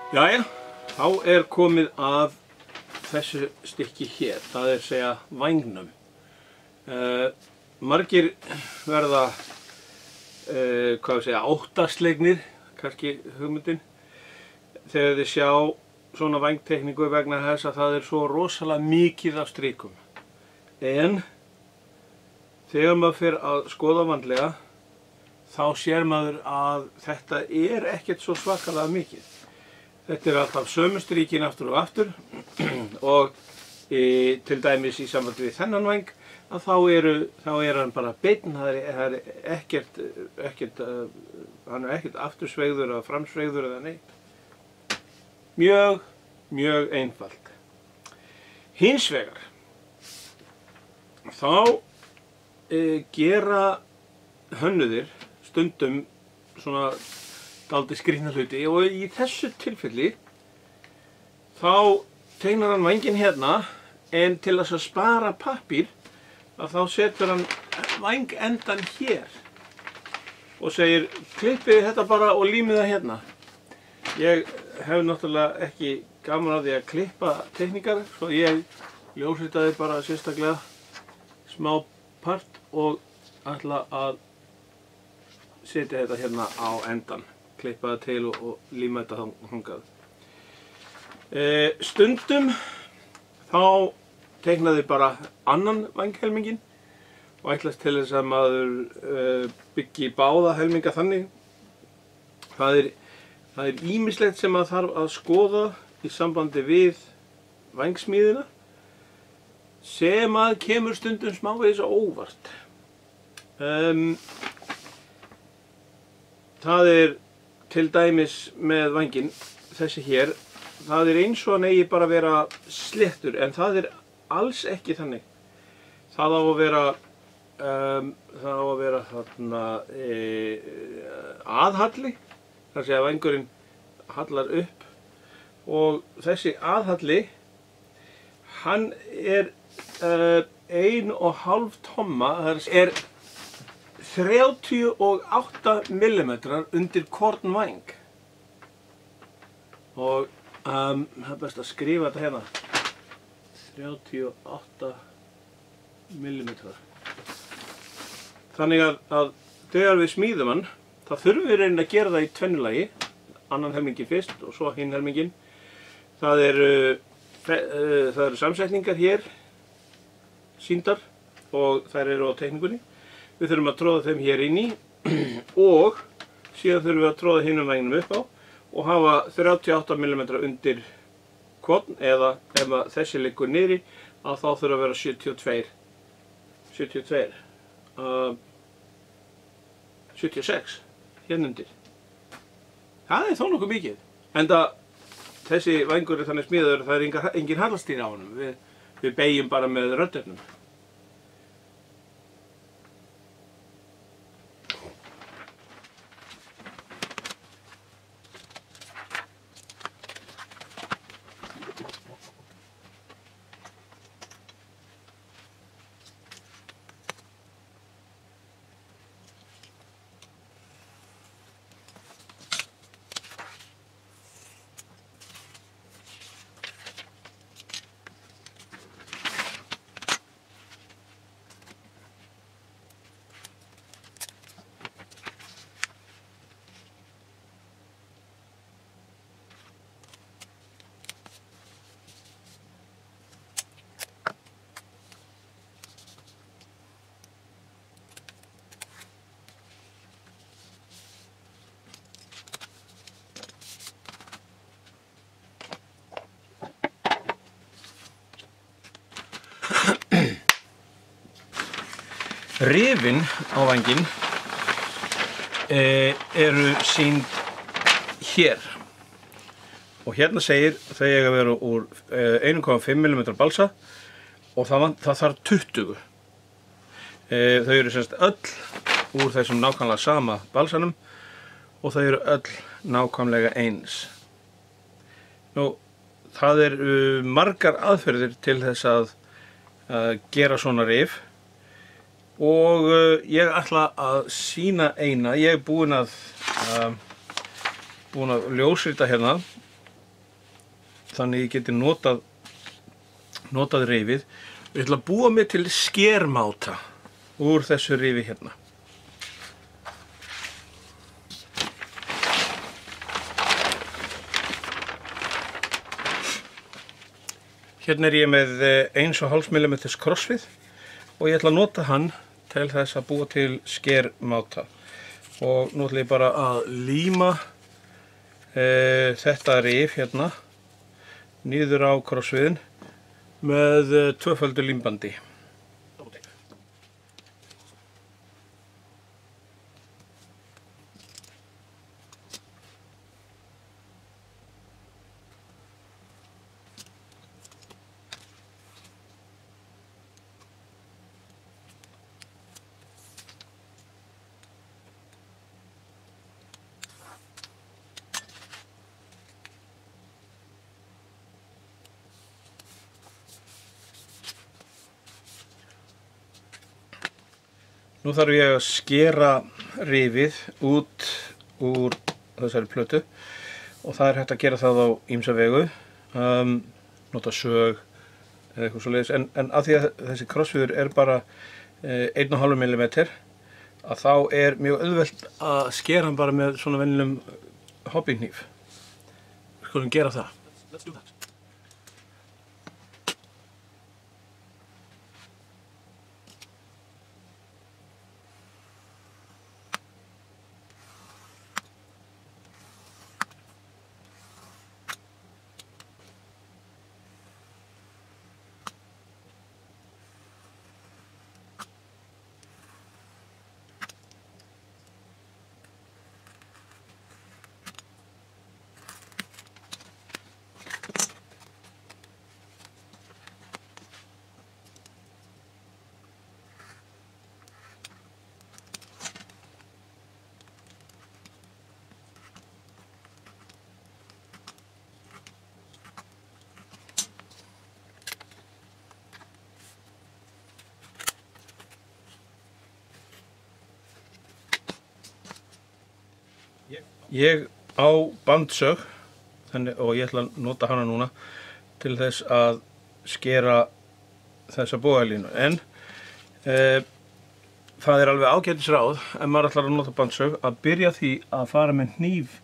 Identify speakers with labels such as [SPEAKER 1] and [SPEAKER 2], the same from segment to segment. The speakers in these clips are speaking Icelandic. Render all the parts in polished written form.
[SPEAKER 1] Jæja, þá komið að þessu stykki hér, það segja vængnum. Margir verða, óttaslegnir, kannski hugmyndin, þegar þið sjá svona vængtekningu vegna þess að það svo rosalega mikið af strikum. En þegar maður fer að skoða vandlega, þá sér maður að þetta ekkert svo svakalega mikið. Þetta alltaf sömu stríkin aftur og aftur og til dæmis í sambandi við þennan væng að þá hann bara beinn, hann ekkert aftursveigður eða framsveigður eða neitt. Mjög einfalt. Hins vegar þá gera hönnuðir stundum svona dálítið skrýtna hluti og í þessu tilfelli þá teiknar hann vænginn hérna en til þess að spara pappír að þá setur hann vængendan hér og segir klippið þetta bara og límið það hérna. Ég hef náttúrulega ekki gaman af því að klippa teikningar svo ég ljósritaði bara sérstaklega smá part og ætla að setja þetta hérna á endan. Klippa það til og líma þetta þangað. Stundum þá teiknaði bara annan vænghelminginn og ætlast til þess að maður byggi báða helminga þannig. Það er ýmislegt sem maður þarf að skoða í sambandi við vængsmíðina sem að kemur stundum smávegis á óvart. Það til dæmis með vænginn, þessi hér, það eins og hann eigi bara að vera sléttur, en það alls ekki þannig. Það á að vera þarna aðhalli, þar að vængurinn hallar upp og þessi aðhalli, hann 1,5 tomma, það 38 millimetrar undir hvorn væng og það best að skrifa þetta hérna 38 millimetrar. Þannig að þegar við smíðum hann þá þurfum við reyna að gera það í tvennulagi, annan helminginn fyrst og svo hinn helminginn. Það eru samsetningar hér sýndar og þær eru á teikningunni. Við þurfum að tróða þeim hér inn í og síðan þurfum við að tróða hinum vægnum upp á og hafa 38 mm undir hvorn eða ef þessi liggur niðri að þá þurfa að vera 76 hérna undir. Það þó nokkuð mikið. Enda þessi vængur þannig smíðaður, það engin halastýra á honum. Við beygjum bara með röddefnum. Rifin á vænginn eru sýnd hér og hérna segir þau eiga að vera úr 1,5 mm balsa og það þarf 20. Þau eru semst öll úr þessum nákvæmlega sama balsanum og þau eru öll nákvæmlega eins. Nú, það margar aðferðir til þess að gera svona rif og ég ætla að sýna eina. Ég búinn að ljósrita hérna þannig ég geti notað rifið. Ég ætla að búa mig til skermáta úr þessu rifi hérna. Hérna ég með 1,5 mm krossvið og ég ætla að nota hann til þess að búa til skermáta. Og nú ætla ég bara að líma þetta rif hérna niður á krossviðin með tvöföldu límbandi. Nú þarf ég að skera rifið út úr þessari plötu og það hægt að gera það á ýmsa vegu, nota sög eða eitthvað svoleiðis, en af því að þessi krossviður bara 1,5 mm að þá mjög auðvelt að skera hann bara með svona venjulegum hobbyhníf. Við skulum gera það. Let's do that. Ég á bandsög og ég ætla að nota hana núna til þess að skera þessa bogalínu, en það alveg ágætis ráð ef maður ætlar að nota bandsög að byrja því að fara með hníf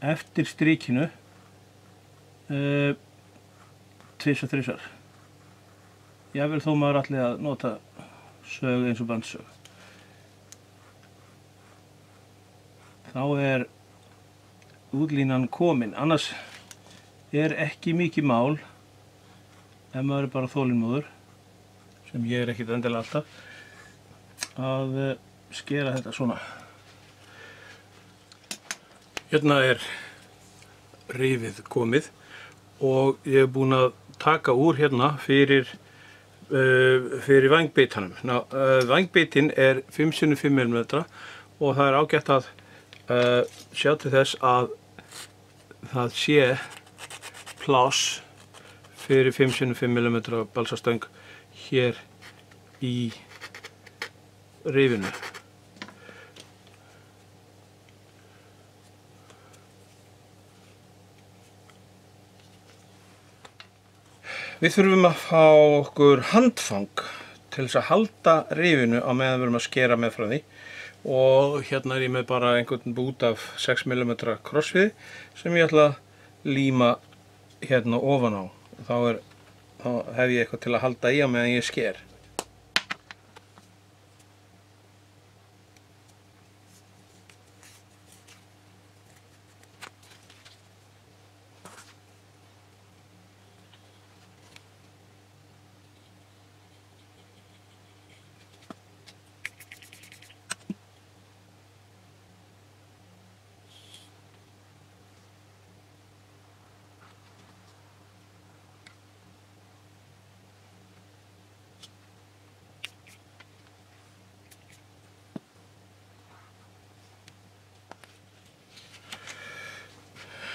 [SPEAKER 1] eftir strikinu tvisvar, þrisvar. Jafnvel þó maður ætli að nota sög eins og bandsög. Þá útlínan komin, annars ekki mikið mál ef maður bara þolinmóður, sem ég ekkert endilega alltaf, að skera þetta svona. Hérna rifið komið og ég búinn að taka úr hérna fyrir vængbitanum. Vængbitin 5 x 5 mm og það ágætt að sjá til þess að það sé pláss fyrir 5 x 5 mm balsastöng hér í rifinu. Við þurfum að fá okkur handfang til þess að halda rifinu á meðan við erum að skera með frá því. Og hérna ég með bara einhvern bút af 6 mm krossviði sem ég ætla að líma hérna ofan á. Þá hef ég eitthvað til að halda í á meðan ég sker.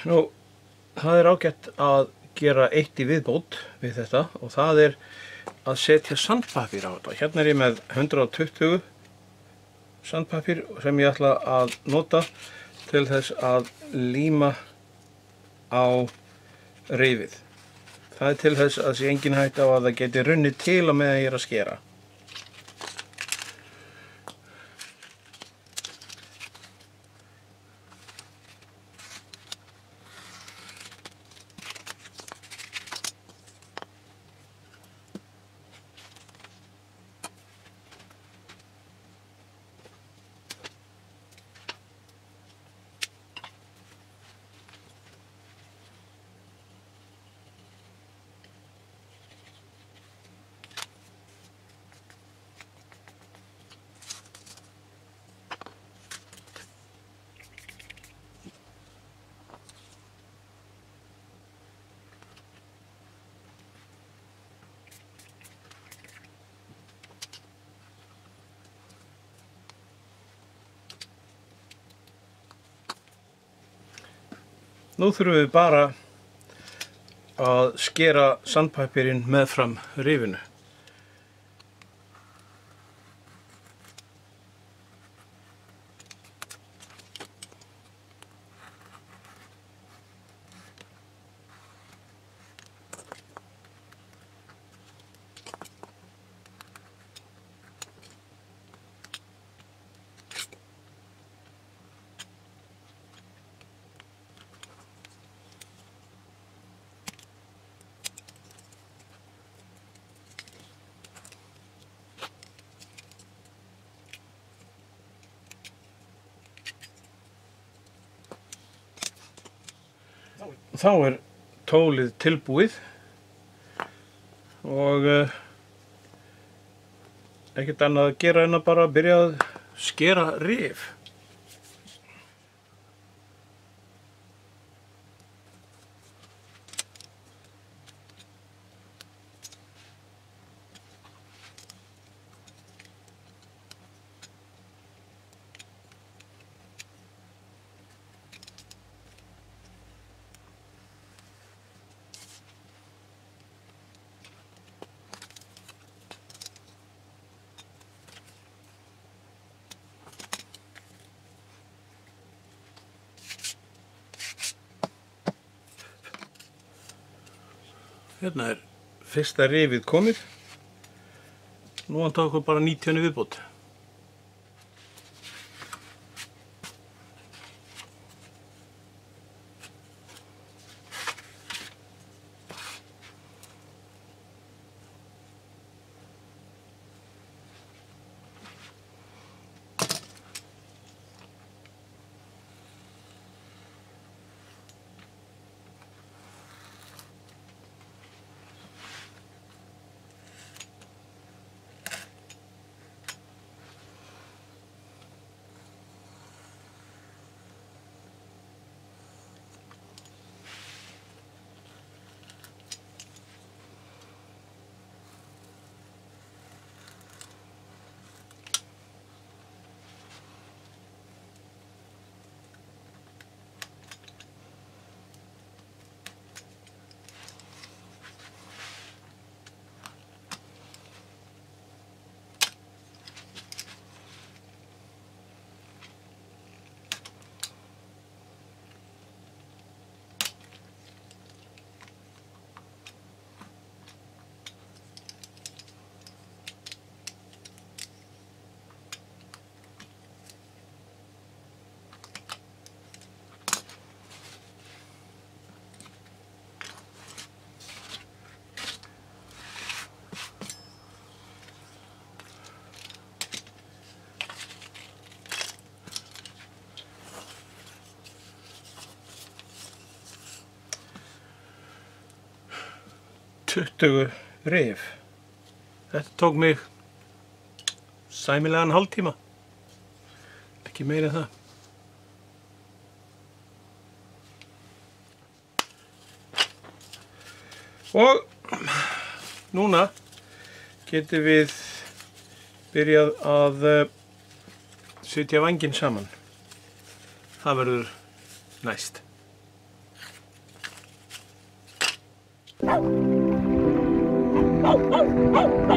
[SPEAKER 1] Nú, það ágætt að gera eitt í viðbót við þetta og það að setja sandpapír á þetta. Hérna ég með 120 sandpapír sem ég ætla að nota til þess að líma á rifið. Það til þess að sé engin hætta á að það geti runnið til á meðan ég að skera. Nú þurfum við bara að skera sandpapírinn meðfram rifinu. Þá er tólið tilbúið og ekkert annað að gera en að bara byrja að skera rif. Hérna er fyrsta rifið komið. Nú vantar okkur bara 90 viðbót. Rif. Þetta tók mig sæmilegan hálftíma. Ekki meira en það. Og núna getum við byrjað að setja vænginn saman. Það verður næst.
[SPEAKER 2] Oh, oh, oh.